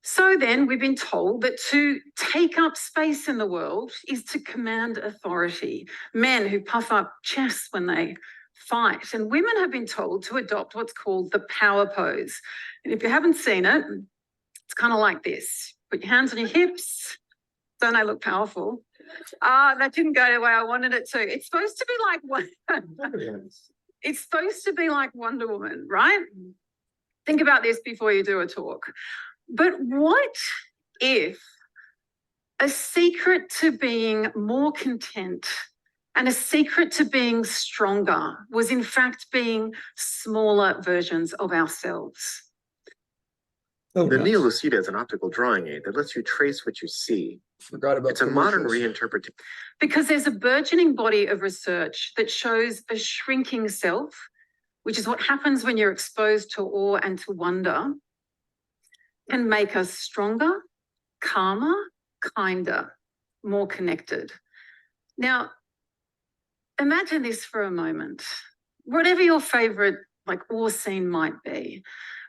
So then we've been told that to take up space in the world is to command authority. Men who puff up chests when they fight, and women have been told to adopt what's called the power pose. And if you haven't seen it, it's kind of like this. Put your hands on your hips. Don't I look powerful? That didn't go the way I wanted it to. It's supposed to be like it's supposed to be like Wonder Woman, right? Think about this before you do a talk. But what if a secret to being more content and a secret to being stronger was in fact being smaller versions of ourselves? Oh, The yes. Neo Lucida is an optical drawing aid that lets you trace what you see. Forgot about It's a modern commercials. reinterpretation. Because there's a burgeoning body of research that shows a shrinking self, which is what happens when you're exposed to awe and to wonder, can make us stronger, calmer, kinder, more connected. Now, imagine this for a moment. Whatever your favorite awe scene might be,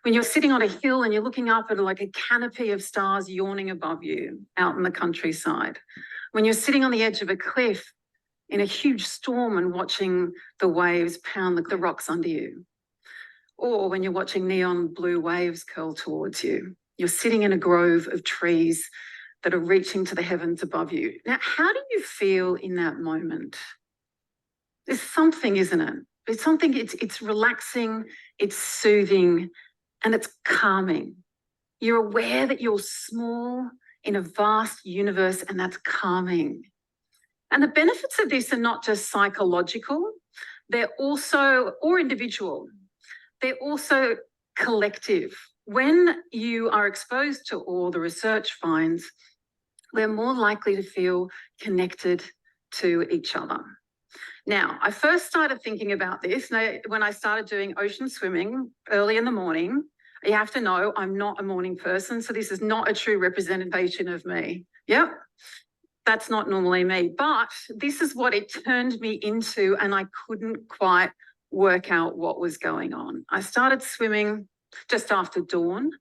when you're sitting on a hill and you're looking up at a canopy of stars yawning above you out in the countryside, when you're sitting on the edge of a cliff in a huge storm and watching the waves pound the rocks under you, or when you're watching neon blue waves curl towards you, you're sitting in a grove of trees that are reaching to the heavens above you. Now, how do you feel in that moment? There's something, isn't it? It's something, it's relaxing, it's soothing, and it's calming. You're aware that you're small in a vast universe, and that's calming. And the benefits of this are not just psychological, they're also, or individual, they're also collective. When you are exposed to awe, the research finds we're more likely to feel connected to each other. Now, I first started thinking about this when I started doing ocean swimming early in the morning. You have to know I'm not a morning person, so this is not a true representation of me. Yep, that's not normally me, but this is what it turned me into, and I couldn't quite work out what was going on. I started swimming just after dawn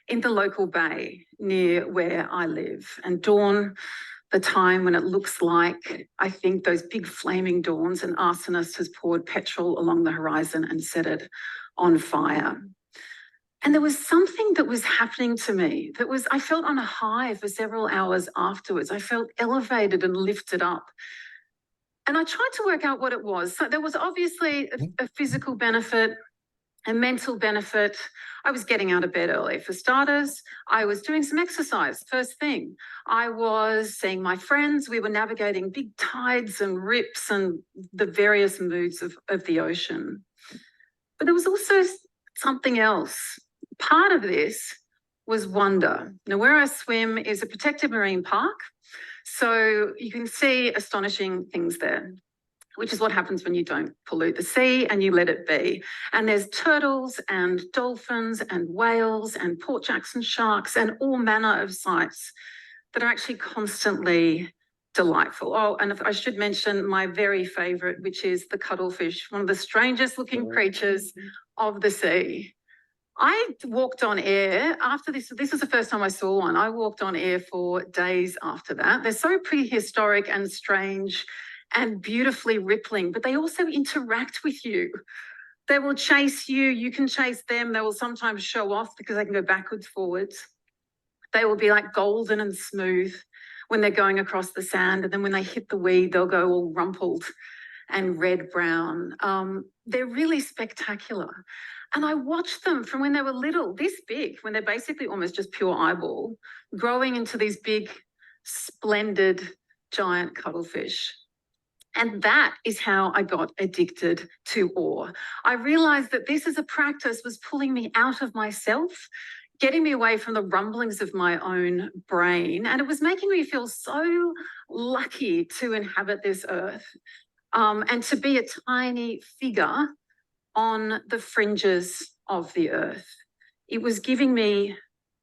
in the local bay near where I live. And dawn, the time when it looks like, I think, those big flaming dawns, an arsonist has poured petrol along the horizon and set it on fire. And there was something that was happening to me that was, I felt on a high for several hours afterwards. I felt elevated and lifted up. And I tried to work out what it was. So there was obviously a physical benefit, a mental benefit. I was getting out of bed early for starters. I was doing some exercise first thing. I was seeing my friends. We were navigating big tides and rips and the various moods of the ocean. But there was also something else. Part of this was wonder. Now, where I swim is a protected marine park, so you can see astonishing things there, which is what happens when you don't pollute the sea and you let it be. And there's turtles and dolphins and whales and Port Jackson sharks and all manner of sights that are actually constantly delightful. Oh, and if I should mention my very favourite, which is the cuttlefish, one of the strangest looking creatures of the sea. I walked on air after this. This is the first time I saw one. I walked on air for days after that. They're so prehistoric and strange and beautifully rippling, but they also interact with you. They will chase you. You can chase them. They will sometimes show off because they can go backwards, forwards. They will be like golden and smooth when they're going across the sand. And then when they hit the weed, they'll go all rumpled and red-brown. They're really spectacular. And I watched them from when they were little, this big, when they're basically almost just pure eyeball, growing into these big, splendid, giant cuttlefish. And that is how I got addicted to awe. I realized that this as a practice was pulling me out of myself, getting me away from the rumblings of my own brain. And it was making me feel so lucky to inhabit this earth and to be a tiny figure on the fringes of the earth. It was giving me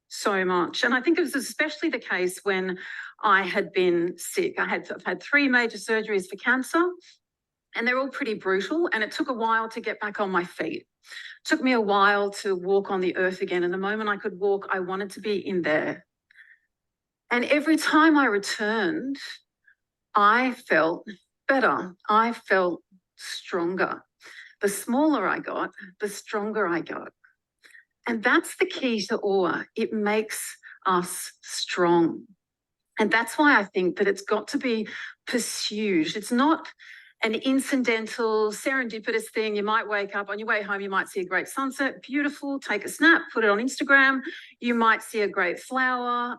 so much. And I think it was especially the case when I had been sick. I've had 3 major surgeries for cancer, and they're all pretty brutal. And it took a while to get back on my feet. It took me a while to walk on the earth again. And the moment I could walk, I wanted to be in there. And every time I returned, I felt better. I felt stronger. The smaller I got, the stronger I got. And that's the key to awe. It makes us strong. And that's why I think that it's got to be pursued. It's not an incidental, serendipitous thing. You might wake up on your way home, you might see a great sunset, beautiful, take a snap, put it on Instagram. You might see a great flower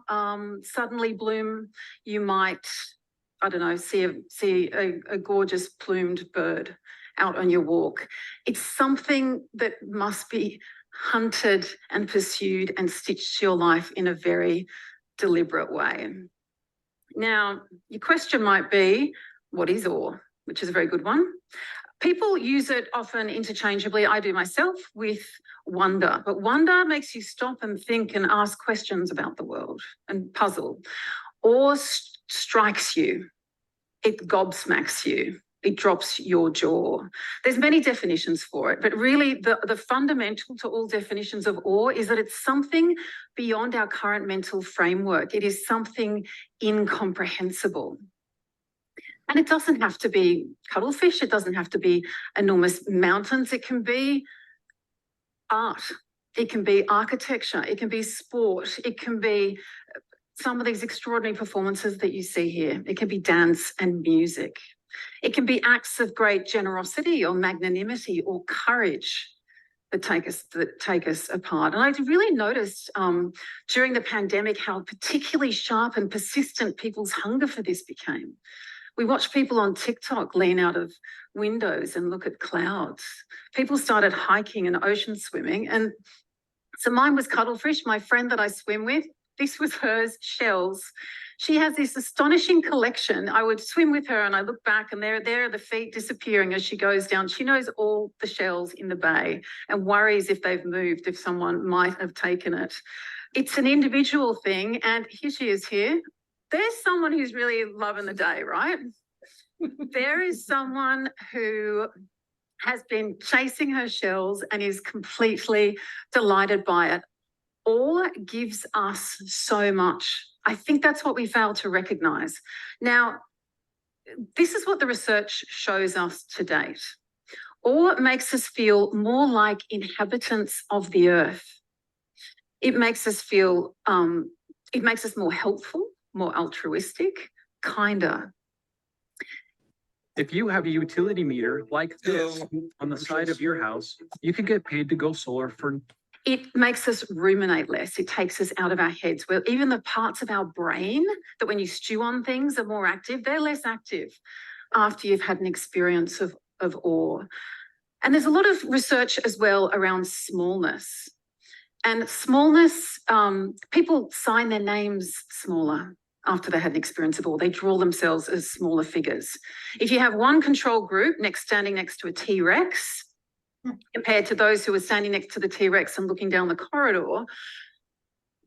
suddenly bloom. You might, I don't know, see a gorgeous plumed bird out on your walk. It's something that must be hunted and pursued and stitched to your life in a very deliberate way. Now, your question might be, what is awe? Which is a very good one. People use it often interchangeably, I do myself, with wonder. But wonder makes you stop and think and ask questions about the world and puzzle. Awe strikes you. It gobsmacks you. It drops your jaw. There's many definitions for it, but really the fundamental to all definitions of awe is that it's something beyond our current mental framework. It is something incomprehensible. And it doesn't have to be cuttlefish. It doesn't have to be enormous mountains. It can be art. It can be architecture. It can be sport. It can be some of these extraordinary performances that you see here. It can be dance and music. It can be acts of great generosity or magnanimity or courage that take us apart. And I really noticed during the pandemic how particularly sharp and persistent people's hunger for this became. We watched people on TikTok lean out of windows and look at clouds. People started hiking and ocean swimming. And so mine was cuttlefish. My friend that I swim with, This was her shells. She has this astonishing collection. I would swim with her and I look back and there are the feet disappearing as she goes down. She knows all the shells in the bay and worries if they've moved, if someone might have taken it. It's an individual thing. And here she is here. There's someone who's really loving the day, right? There is someone who has been chasing her shells and is completely delighted by it. Awe gives us so much. I think that's what we fail to recognize. Now, this is what the research shows us to date. Awe makes us feel more like inhabitants of the earth. It makes us feel, it makes us more helpful, more altruistic, kinder. If you have a utility meter like this on the side of your house, you can get paid to go solar for. It makes us ruminate less. It takes us out of our heads. Where even the parts of our brain that when you stew on things are more active, they're less active after you've had an experience of awe. And there's a lot of research as well around smallness. And smallness, people sign their names smaller after they had an experience of awe. They draw themselves as smaller figures. If you have one control group standing next to a T-Rex, compared to those who are standing next to the T-Rex and looking down the corridor,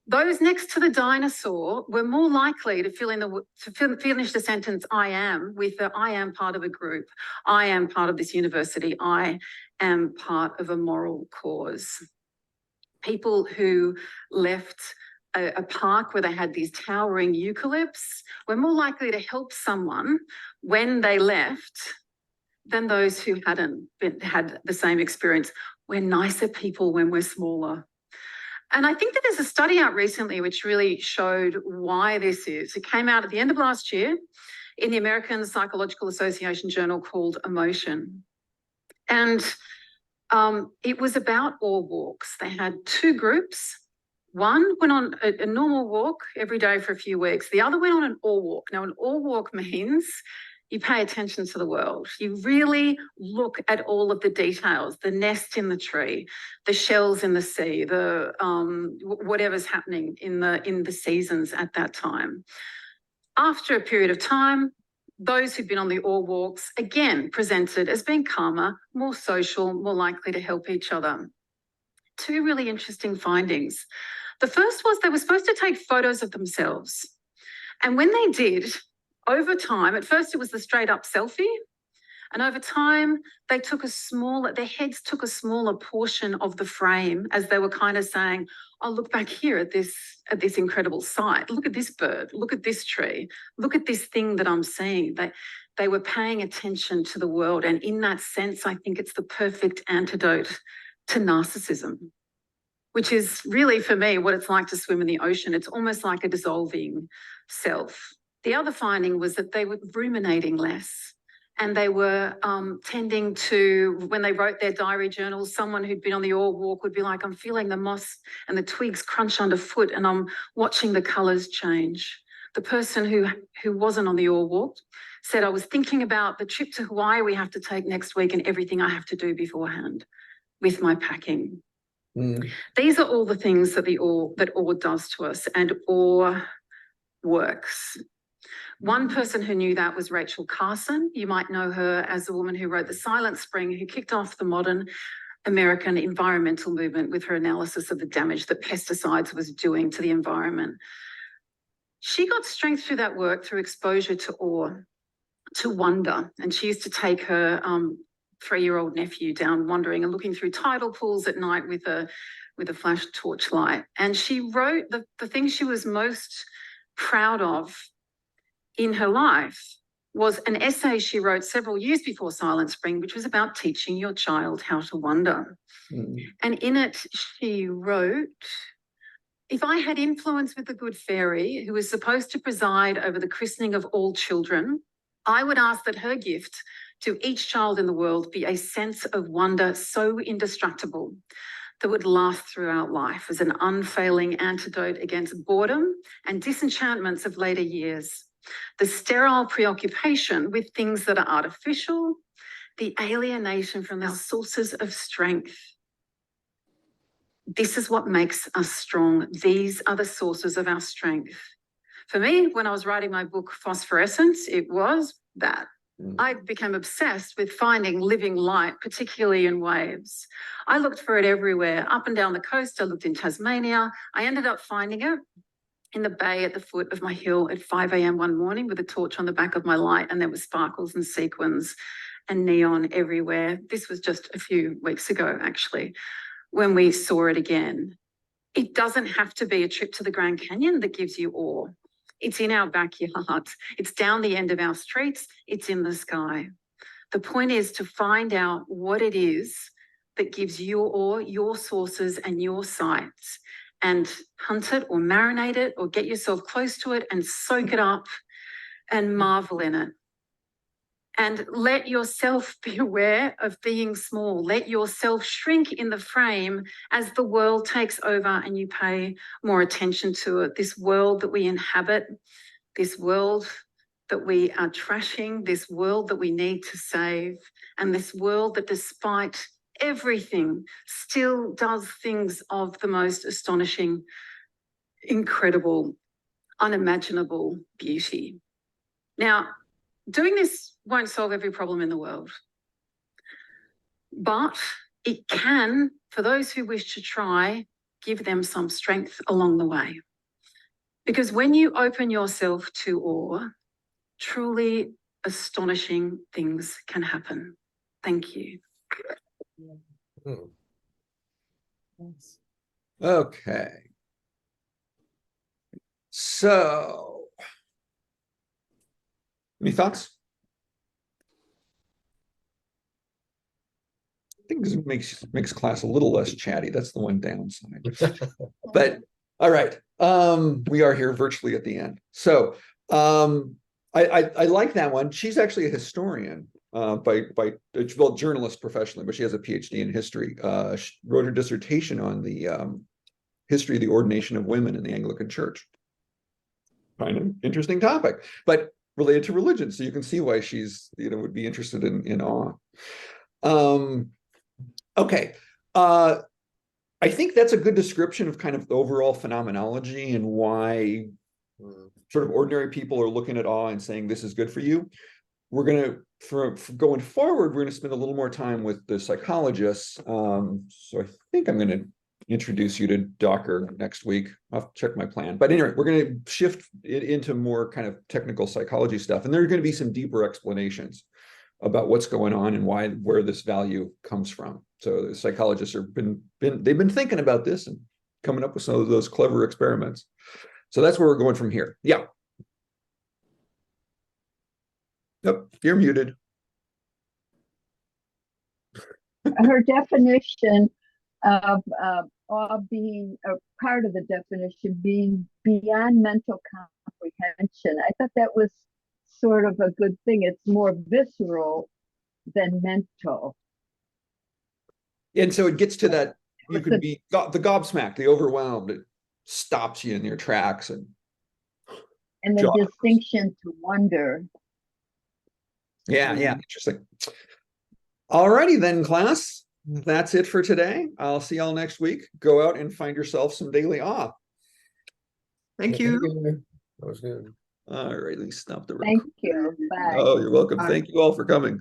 those next to the dinosaur were more likely to finish the sentence "I am" with the "I am part of a group. I am part of this university. I am part of a moral cause." People who left a park where they had these towering eucalypts were more likely to help someone when they left than those who hadn't had the same experience. We're nicer people when we're smaller. And I think that there's a study out recently which really showed why this is. It came out at the end of last year in the American Psychological Association journal called Emotion. And it was about awe walks. They had two groups. One went on a normal walk every day for a few weeks. The other went on an awe walk. Now, an awe walk means you pay attention to the world. You really look at all of the details, the nest in the tree, the shells in the sea, the whatever's happening in the seasons at that time. After a period of time, those who've been on the awe walks, again, presented as being calmer, more social, more likely to help each other. Two really interesting findings. The first was they were supposed to take photos of themselves. And when they did, over time, at first it was the straight up selfie. And over time, their heads took a smaller portion of the frame as they were kind of saying, oh, look back here at this incredible sight. Look at this bird. Look at this tree. Look at this thing that I'm seeing. They were paying attention to the world. And in that sense, I think it's the perfect antidote to narcissism, which is really, for me, what it's like to swim in the ocean. It's almost like a dissolving self. The other finding was that they were ruminating less. And they were tending to, when they wrote their diary journals, someone who'd been on the awe walk would be like, I'm feeling the moss and the twigs crunch underfoot and I'm watching the colours change. The person who wasn't on the awe walk said, I was thinking about the trip to Hawaii we have to take next week and everything I have to do beforehand with my packing. These are all the things that awe does to us, and awe works. One person who knew that was Rachel Carson. You might know her as the woman who wrote The Silent Spring, who kicked off the modern American environmental movement with her analysis of the damage that pesticides was doing to the environment. She got strength through that work, through exposure to awe, to wonder. And she used to take her 3-year-old nephew down wandering and looking through tidal pools at night with a flash torchlight. And she wrote the thing she was most proud of in her life was an essay she wrote several years before Silent Spring, which was about teaching your child how to wonder. And in it, she wrote, if I had influence with the good fairy who is supposed to preside over the christening of all children, I would ask that her gift to each child in the world be a sense of wonder so indestructible that would last throughout life as an unfailing antidote against boredom and disenchantments of later years. The sterile preoccupation with things that are artificial, the alienation from the sources of strength. This is what makes us strong. These are the sources of our strength. For me, when I was writing my book, Phosphorescence, it was that. I became obsessed with finding living light, particularly in waves. I looked for it everywhere, up and down the coast. I looked in Tasmania. I ended up finding it in the bay at the foot of my hill at 5 a.m. one morning with a torch on the back of my light, and there were sparkles and sequins and neon everywhere. This was just a few weeks ago, actually, when we saw it again. It doesn't have to be a trip to the Grand Canyon that gives you awe. It's in our backyard. It's down the end of our streets. It's in the sky. The point is to find out what it is that gives you awe, your sources and your sights, and hunt it or marinate it or get yourself close to it and soak it up and marvel in it. And let yourself be aware of being small. Let yourself shrink in the frame as the world takes over and you pay more attention to it. This world that we inhabit, this world that we are trashing, this world that we need to save, and this world that despite everything still does things of the most astonishing, incredible, unimaginable beauty. Now, doing this won't solve every problem in the world, but it can, for those who wish to try, give them some strength along the way. Because when you open yourself to awe, truly astonishing things can happen. Thank you. Okay. So, any thoughts? I think this makes class a little less chatty. That's the one downside. But all right, we are here virtually at the end. So I like that one. She's actually a historian, well, journalist professionally, but she has a PhD in history. She wrote her dissertation on the history of the ordination of women in the Anglican Church. Kind of interesting topic, but related to religion. So you can see why she's, would be interested in awe. Okay. I think that's a good description of kind of the overall phenomenology and why sort of ordinary people are looking at awe and saying, this is good for you. We're going to, for going forward, we're going to spend a little more time with the psychologists. So I think I'm going to introduce you to Docker next week. I'll check my plan. But anyway, we're going to shift it into more kind of technical psychology stuff. And there are going to be some deeper explanations about what's going on and where this value comes from. So the psychologists have they've been thinking about this and coming up with some of those clever experiments. So that's where we're going from here. Yeah. Yep, you're muted. Her definition of awe being a part of the definition being beyond mental comprehension. I thought that was sort of a good thing. It's more visceral than mental. And so it gets to that, you could be the gobsmacked, the overwhelmed. It stops you in your tracks. And the distinction to wonder. Yeah, interesting. All righty then, class. That's it for today. I'll see y'all next week. Go out and find yourself some daily awe. Thank you. That was good. All right, let me stop the recording. Thank you. Bye. Oh, you're welcome. Bye. Thank you all for coming.